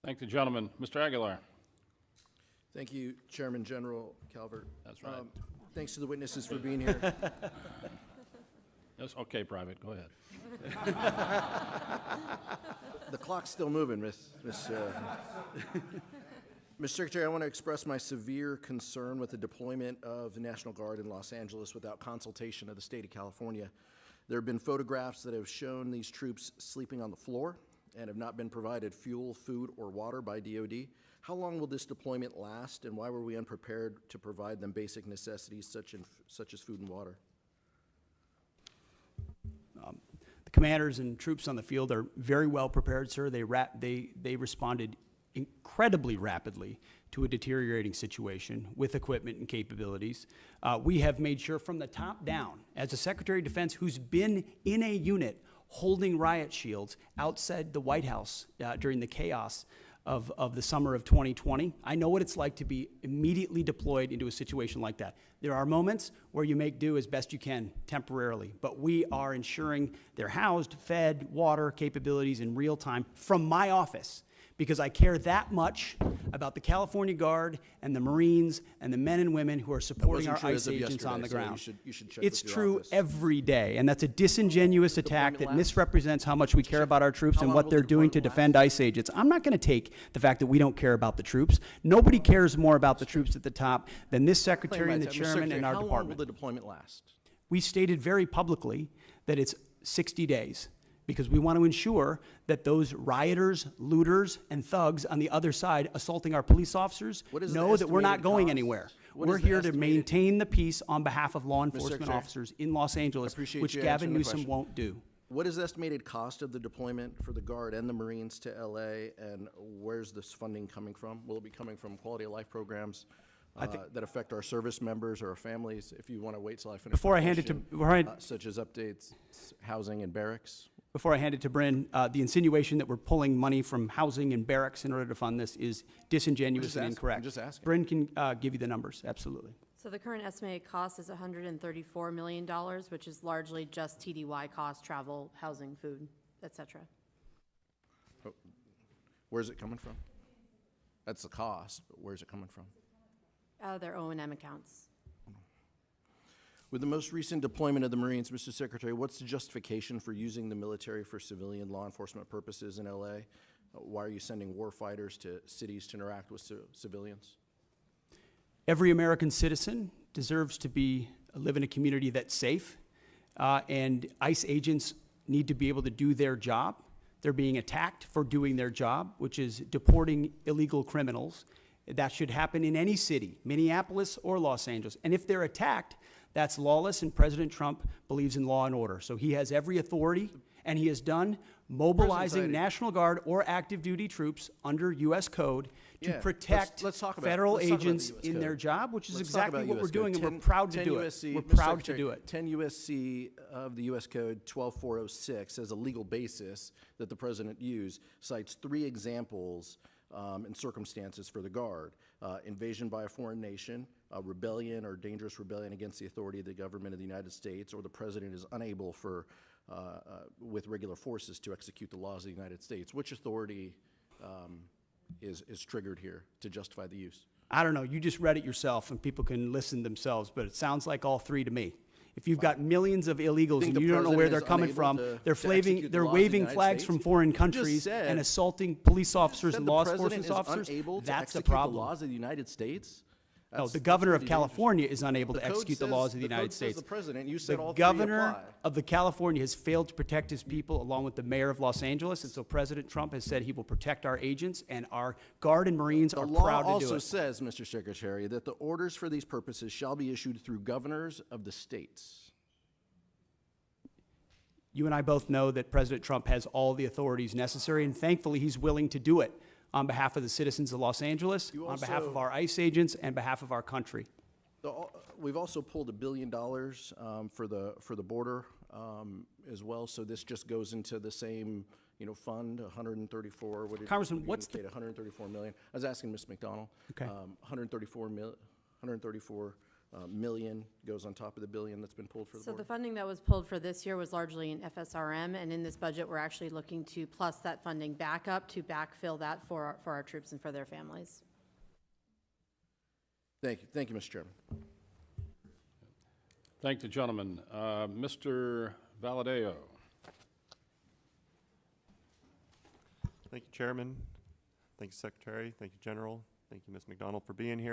Thank the gentleman. Mr. Aguilar. Thank you, Chairman General Calvert. That's right. Thanks to the witnesses for being here. Yes, okay, Private, go ahead. The clock's still moving, Mr. Secretary. I want to express my severe concern with the deployment of the National Guard in Los Angeles without consultation of the state of California. There have been photographs that have shown these troops sleeping on the floor and have not been provided fuel, food, or water by DoD. How long will this deployment last, and why were we unprepared to provide them basic necessities such as food and water? The commanders and troops on the field are very well prepared, sir. They responded incredibly rapidly to a deteriorating situation with equipment and capabilities. We have made sure from the top down, as a Secretary of Defense who's been in a unit holding riot shields outside the White House during the chaos of the summer of 2020. I know what it's like to be immediately deployed into a situation like that. There are moments where you make do as best you can temporarily, but we are ensuring they're housed, fed, water capabilities in real time from my office, because I care that much about the California Guard and the Marines and the men and women who are supporting our ICE agents on the ground. You should check It's with your true office. every day, and that's a disingenuous attack that last? misrepresents how much we care about our troops How and long what will they're the doing to deployment defend ICE agents. I'm not going to take the fact that we don't care about the troops. Nobody cares more about the troops at the top than this secretary and the Mr. chairman Secretary, and our how long will department. the deployment last? We stated very publicly that it's 60 days. Because we want to ensure that those rioters, looters, and thugs on the other side assaulting our police officers What is the know that we're not estimated going cost? anywhere. What We're is the here to estimated- maintain the peace on behalf of law enforcement Secretary, officers in Los Angeles, appreciate which you Gavin answering the Newsom question. won't do. What is the estimated cost of the deployment for the Guard and the Marines to LA, and where's this funding coming from? Will it be coming from quality of life programs that affect our service members or our families? If you want to wait till I finish. Before my I hand it to- question, before I- such as updates, housing and barracks. Before I hand it to Bryn, the insinuation that we're pulling money from housing and barracks in order to fund this is disingenuous and incorrect. I'm just asking. Bryn can give you the numbers, absolutely. So the current estimated cost is $134 million, which is largely just TDY costs, travel, housing, food, et cetera. Where's it coming from? That's the cost, but where's it coming from? Out of their O&M accounts. With the most recent deployment of the Marines, Mr. Secretary, what's the justification for using the military for civilian law enforcement purposes in LA? Why are you sending war fighters to cities to interact with civilians? Every American citizen deserves to live in a community that's safe, and ICE agents need to be able to do their job. They're being attacked for doing their job, which is deporting illegal criminals. That should happen in any city, Minneapolis or Los Angeles. And if they're attacked, that's lawless, and President Trump believes in law and order. So he has every authority, and he has done mobilizing National Guard or active duty troops under U.S. code to protect federal agents in their job, which is exactly what we're doing, and we're proud to do it. We're proud to do it. 10 U.S.C. of the U.S. Code 12406 as a legal basis that the President used cites 3 examples and circumstances for the Guard: invasion by a foreign nation, rebellion or dangerous rebellion against the authority of the government of the United States, or the President is unable with regular forces to execute the laws of the United States. Which authority is triggered here to justify the use? I don't know. You just read it yourself, and people can listen themselves, but it sounds like all 3 to me. If you've got millions of illegals and you don't know where they're coming from, they're waving flags from foreign countries and assaulting police officers and law enforcement officers, that's a problem. The laws of the United States? No, the governor of California is unable to execute the laws of the United States. The President, you said all The 3 governor apply. of the California has failed to protect his people, along with the mayor of Los Angeles, and so President Trump has said he will protect our agents, and our Guard and Marines are proud to do it. The law also says, Mr. Secretary, that the orders for these purposes shall be issued through governors of the states. You and I both know that President Trump has all the authorities necessary, and thankfully he's willing to do it on behalf of the citizens of Los Angeles, on behalf of our ICE agents, and behalf of our country. We've also pulled $1 billion for the border as well, so this just goes into the same fund, 134. What did Congressman, you what's the indicate, 134 million? I was asking Ms. McDonald. Okay. 134 million goes on top of the billion that's been pulled for the So the board? funding that was pulled for this year was largely in FSRM, and in this budget, we're actually looking to plus that funding back up to backfill that for our troops and for their families. Thank you, Mr. Chairman. Thank the gentleman. Mr. Valadeo. Thank you, Chairman. Thank you, Secretary. Thank you, General. Thank you, Ms. McDonald, for being here.